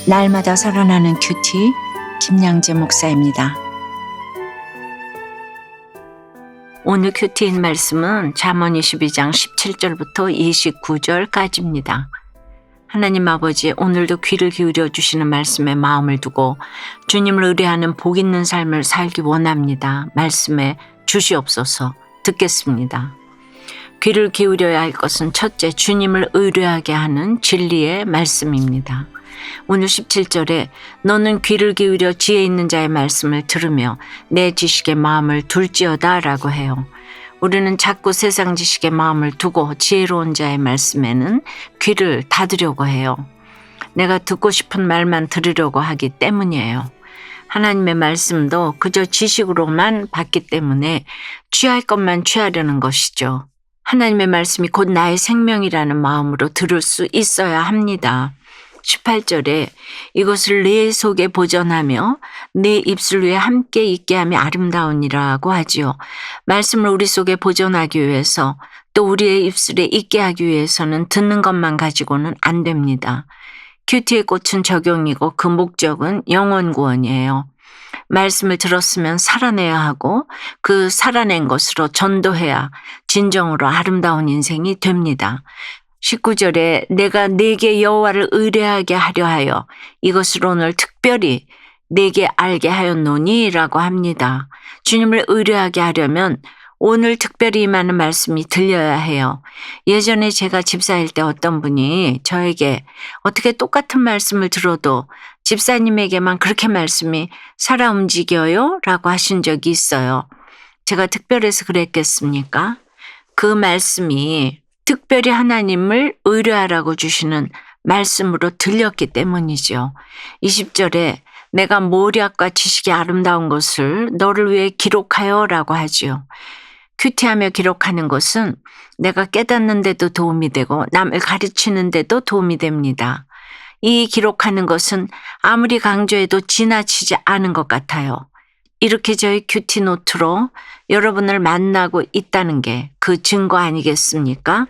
날마다 살아나는 큐티 김양재 목사입니다. 오늘 큐티인 말씀은 잠언 22장 17절부터 29절까지입니다. 하나님 아버지, 오늘도 귀를 기울여 주시는 말씀에 마음을 두고 주님을 의뢰하는 복 있는 삶을 살기 원합니다. 말씀에 주시옵소서. 듣겠습니다. 귀를 기울여야 할 것은 첫째, 주님을 의뢰하게 하는 진리의 말씀입니다. 오늘 17절에 너는 귀를 기울여 지혜 있는 자의 말씀을 들으며 내 지식의 마음을 둘지어다 라고 해요. 우리는 자꾸 세상 지식의 마음을 두고 지혜로운 자의 말씀에는 귀를 닫으려고 해요. 내가 듣고 싶은 말만 들으려고 하기 때문이에요. 하나님의 말씀도 그저 지식으로만 받기 때문에 취할 것만 취하려는 것이죠. 하나님의 말씀이 곧 나의 생명이라는 마음으로 들을 수 있어야 합니다. 18절에 이것을 내 속에 보존하며 내 입술 위에 함께 있게 함이 아름다우니라고 하지요. 말씀을 우리 속에 보존하기 위해서 또 우리의 입술에 있게 하기 위해서는 듣는 것만 가지고는 안 됩니다. 큐티의 꽃은 적용이고 그 목적은 영혼 구원이에요. 말씀을 들었으면 살아내야 하고 그 살아낸 것으로 전도해야 진정으로 아름다운 인생이 됩니다. 19절에 내가 네게 여호와를 의뢰하게 하려 하여 이것을 오늘 특별히 네게 알게 하였노니 라고 합니다. 주님을 의뢰하게 하려면 오늘 특별히 임하는 말씀이 들려야 해요. 예전에 제가 집사일 때 어떤 분이 저에게 어떻게 똑같은 말씀을 들어도 집사님에게만 그렇게 말씀이 살아 움직여요? 라고 하신 적이 있어요. 제가 특별해서 그랬겠습니까? 그 말씀이 특별히 하나님을 의뢰하라고 주시는 말씀으로 들렸기 때문이죠. 20절에 내가 모략과 지식이 아름다운 것을 너를 위해 기록하여 라고 하지요. 큐티하며 기록하는 것은 내가 깨닫는 데도 도움이 되고 남을 가르치는 데도 도움이 됩니다. 이 기록하는 것은 아무리 강조해도 지나치지 않은 것 같아요. 이렇게 저희 큐티 노트로 여러분을 만나고 있다는 게 그 증거 아니겠습니까?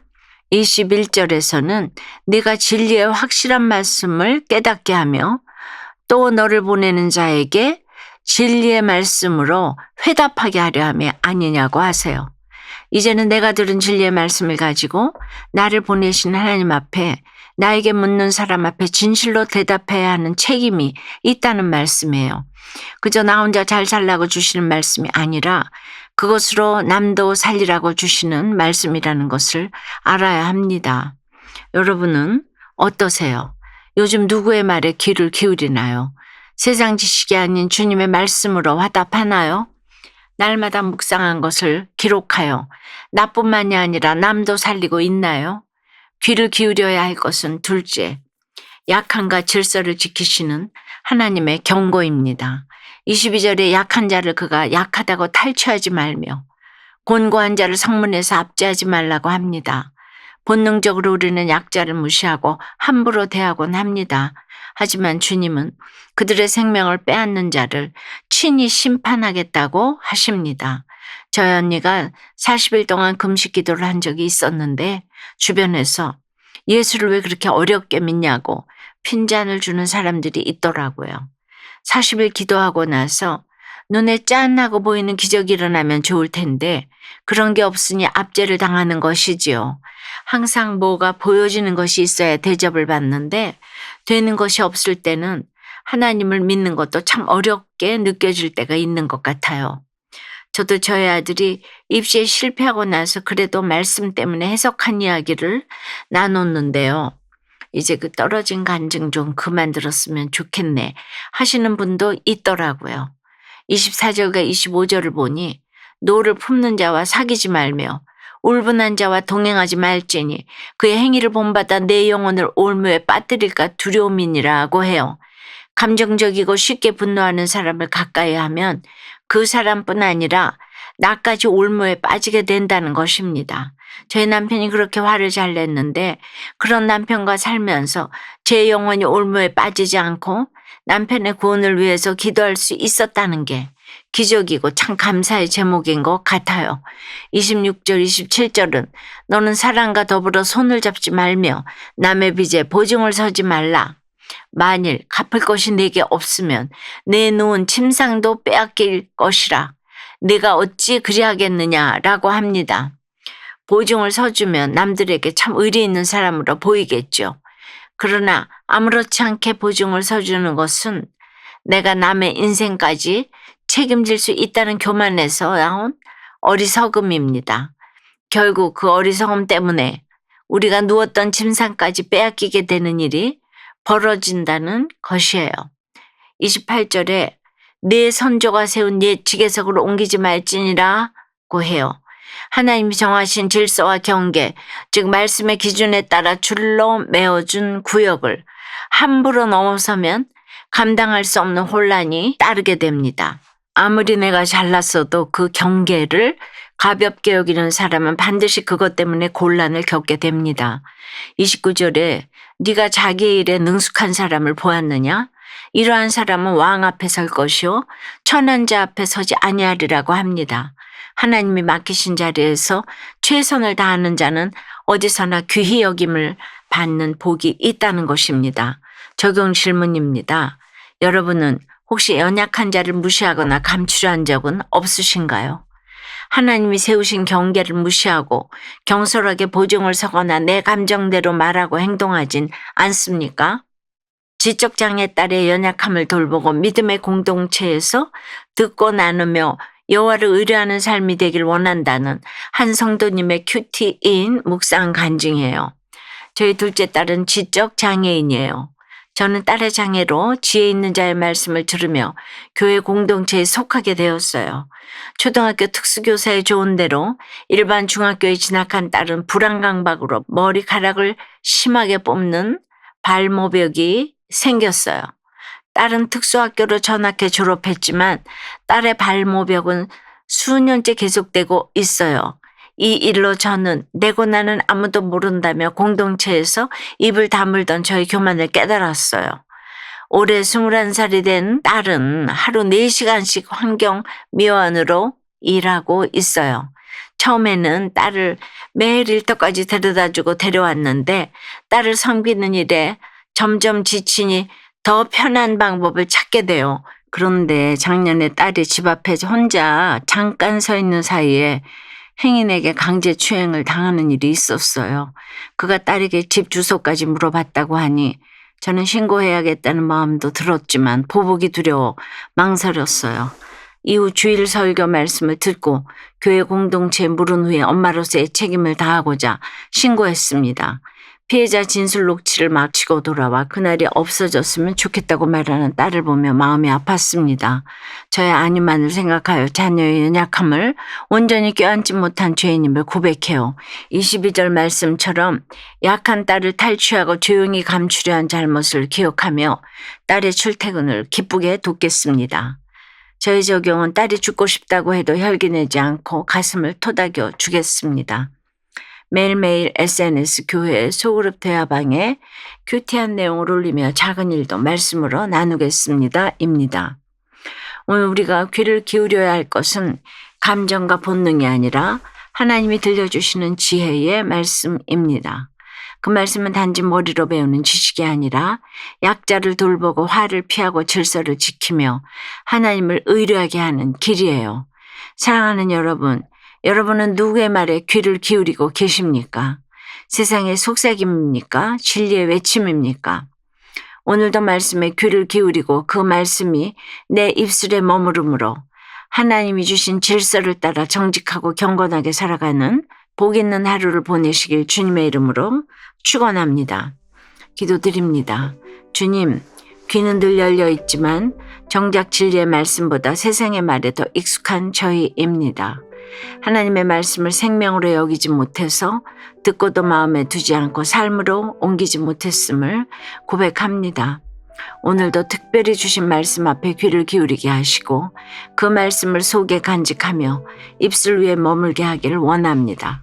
21절에서는 네가 진리의 확실한 말씀을 깨닫게 하며 또 너를 보내는 자에게 진리의 말씀으로 회답하게 하려 함이 아니냐고 하세요. 이제는 내가 들은 진리의 말씀을 가지고 나를 보내신 하나님 앞에 나에게 묻는 사람 앞에 진실로 대답해야 하는 책임이 있다는 말씀이에요. 그저 나 혼자 잘 살라고 주시는 말씀이 아니라 그것으로 남도 살리라고 주시는 말씀이라는 것을 알아야 합니다. 여러분은 어떠세요? 요즘 누구의 말에 귀를 기울이나요? 세상 지식이 아닌 주님의 말씀으로 화답하나요? 날마다 묵상한 것을 기록하여 나뿐만이 아니라 남도 살리고 있나요? 귀를 기울여야 할 것은 둘째, 약한가 질서를 지키시는 하나님의 경고입니다. 22절에 약한 자를 그가 약하다고 탈취하지 말며 곤고한 자를 성문에서 압제하지 말라고 합니다. 본능적으로 우리는 약자를 무시하고 함부로 대하곤 합니다. 하지만 주님은 그들의 생명을 빼앗는 자를 친히 심판하겠다고 하십니다. 저희 언니가 40일 동안 금식 기도를 한 적이 있었는데 주변에서 예수를 왜 그렇게 어렵게 믿냐고 핀잔을 주는 사람들이 있더라고요. 40일 기도하고 나서 눈에 짠하고 보이는 기적이 일어나면 좋을 텐데 그런 게 없으니 압제를 당하는 것이지요. 항상 뭐가 보여지는 것이 있어야 대접을 받는데 되는 것이 없을 때는 하나님을 믿는 것도 참 어렵게 느껴질 때가 있는 것 같아요. 저도 저희 아들이 입시에 실패하고 나서 그래도 말씀 때문에 해석한 이야기를 나눴는데요. 이제 그 떨어진 간증 좀 그만 들었으면 좋겠네 하시는 분도 있더라고요. 24절과 25절을 보니 노를 품는 자와 사귀지 말며 울분한 자와 동행하지 말지니 그의 행위를 본받아 내 영혼을 올무에 빠뜨릴까 두려움이니라고 해요. 감정적이고 쉽게 분노하는 사람을 가까이 하면 그 사람뿐 아니라 나까지 올무에 빠지게 된다는 것입니다. 저희 남편이 그렇게 화를 잘 냈는데 그런 남편과 살면서 제 영혼이 올무에 빠지지 않고 남편의 구원을 위해서 기도할 수 있었다는 게 기적이고 참 감사의 제목인 것 같아요. 26절, 27절은 너는 사랑과 더불어 손을 잡지 말며 남의 빚에 보증을 서지 말라. 만일 갚을 것이 내게 없으면 내 놓은 침상도 빼앗길 것이라 내가 어찌 그리하겠느냐라고 합니다. 보증을 서주면 남들에게 참 의리 있는 사람으로 보이겠죠. 그러나 아무렇지 않게 보증을 서주는 것은 내가 남의 인생까지 책임질 수 있다는 교만에서 나온 어리석음입니다. 결국 그 어리석음 때문에 우리가 누웠던 침상까지 빼앗기게 되는 일이 벌어진다는 것이에요. 28절에 내 선조가 세운 옛 지계석으로 옮기지 말지니라고 해요. 하나님이 정하신 질서와 경계, 즉 말씀의 기준에 따라 줄로 메어준 구역을 함부로 넘어서면 감당할 수 없는 혼란이 따르게 됩니다. 아무리 내가 잘났어도 그 경계를 가볍게 여기는 사람은 반드시 그것 때문에 곤란을 겪게 됩니다. 29절에 네가 자기 일에 능숙한 사람을 보았느냐? 이러한 사람은 왕 앞에 설 것이요 천한 자 앞에 서지 아니하리라고 합니다. 하나님이 맡기신 자리에서 최선을 다하는 자는 어디서나 귀히 여김을 받는 복이 있다는 것입니다. 적용 질문입니다. 여러분은 혹시 연약한 자를 무시하거나 감추려 한 적은 없으신가요? 하나님이 세우신 경계를 무시하고 경솔하게 보증을 서거나 내 감정대로 말하고 행동하진 않습니까? 지적장애 딸의 연약함을 돌보고 믿음의 공동체에서 듣고 나누며 여호와를 의뢰하는 삶이 되길 원한다는 한 성도님의 큐티인 묵상 간증이에요. 저희 둘째 딸은 지적장애인이에요. 저는 딸의 장애로 지혜 있는 자의 말씀을 들으며 교회 공동체에 속하게 되었어요. 초등학교 특수교사에 좋은 대로 일반 중학교에 진학한 딸은 불안강박으로 머리카락을 심하게 뽑는 발모벽이 생겼어요. 딸은 특수학교로 전학해 졸업했지만 딸의 발모벽은 수년째 계속되고 있어요. 이 일로 저는 내고 나는 아무도 모른다며 공동체에서 입을 다물던 저의 교만을 깨달았어요. 올해 21살이 된 딸은 하루 4시간씩 환경미화원으로 일하고 있어요. 처음에는 딸을 매일 일터까지 데려다주고 데려왔는데 딸을 섬기는 일에 점점 지치니 더 편한 방법을 찾게 돼요. 그런데 작년에 딸이 집 앞에 혼자 잠깐 서 있는 사이에 행인에게 강제추행을 당하는 일이 있었어요. 그가 딸에게 집 주소까지 물어봤다고 하니 저는 신고해야겠다는 마음도 들었지만 보복이 두려워 망설였어요. 이후 주일 설교 말씀을 듣고 교회 공동체에 물은 후에 엄마로서의 책임을 다하고자 신고했습니다. 피해자 진술 녹취를 마치고 돌아와 그날이 없어졌으면 좋겠다고 말하는 딸을 보며 마음이 아팠습니다. 저의 안위만을 생각하여 자녀의 연약함을 온전히 껴안지 못한 죄인임을 고백해요. 22절 말씀처럼 약한 딸을 탈취하고 조용히 감추려 한 잘못을 기억하며 딸의 출퇴근을 기쁘게 돕겠습니다. 저의 적용은 딸이 죽고 싶다고 해도 혈기내지 않고 가슴을 토닥여 주겠습니다. 매일매일 SNS 교회 소그룹 대화방에 큐티한 내용을 올리며 작은 일도 말씀으로 나누겠습니다. 입니다. 오늘 우리가 귀를 기울여야 할 것은 감정과 본능이 아니라 하나님이 들려주시는 지혜의 말씀입니다. 그 말씀은 단지 머리로 배우는 지식이 아니라 약자를 돌보고 화를 피하고 질서를 지키며 하나님을 의뢰하게 하는 길이에요. 사랑하는 여러분, 여러분은 누구의 말에 귀를 기울이고 계십니까? 세상의 속삭임입니까? 진리의 외침입니까? 오늘도 말씀에 귀를 기울이고 그 말씀이 내 입술에 머무르므로 하나님이 주신 질서를 따라 정직하고 경건하게 살아가는 복 있는 하루를 보내시길 주님의 이름으로 축원합니다. 기도드립니다. 주님, 귀는 늘 열려 있지만 정작 진리의 말씀보다 세상의 말에 더 익숙한 저희입니다. 하나님의 말씀을 생명으로 여기지 못해서 듣고도 마음에 두지 않고 삶으로 옮기지 못했음을 고백합니다. 오늘도 특별히 주신 말씀 앞에 귀를 기울이게 하시고 그 말씀을 속에 간직하며 입술 위에 머물게 하기를 원합니다.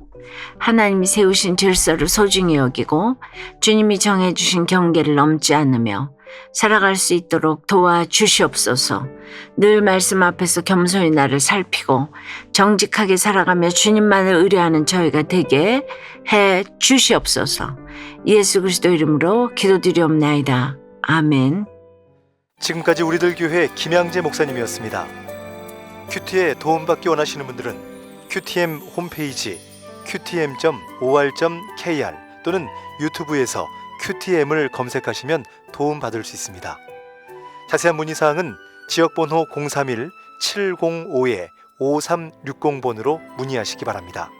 하나님이 세우신 질서를 소중히 여기고 주님이 정해주신 경계를 넘지 않으며 살아갈 수 있도록 도와주시옵소서. 늘 말씀 앞에서 겸손히 나를 살피고 정직하게 살아가며 주님만을 의뢰하는 저희가 되게 해 주시옵소서. 예수 그리스도 이름으로 기도드리옵나이다. 아멘. 지금까지 우리들 교회 김양재 목사님이었습니다. 큐티에 도움받기 원하시는 분들은 QTM 홈페이지 qtm.or.kr 또는 유튜브에서 QTM을 검색하시면 도움받을 수 있습니다. 자세한 문의사항은 지역번호 031-705-5360번으로 문의하시기 바랍니다.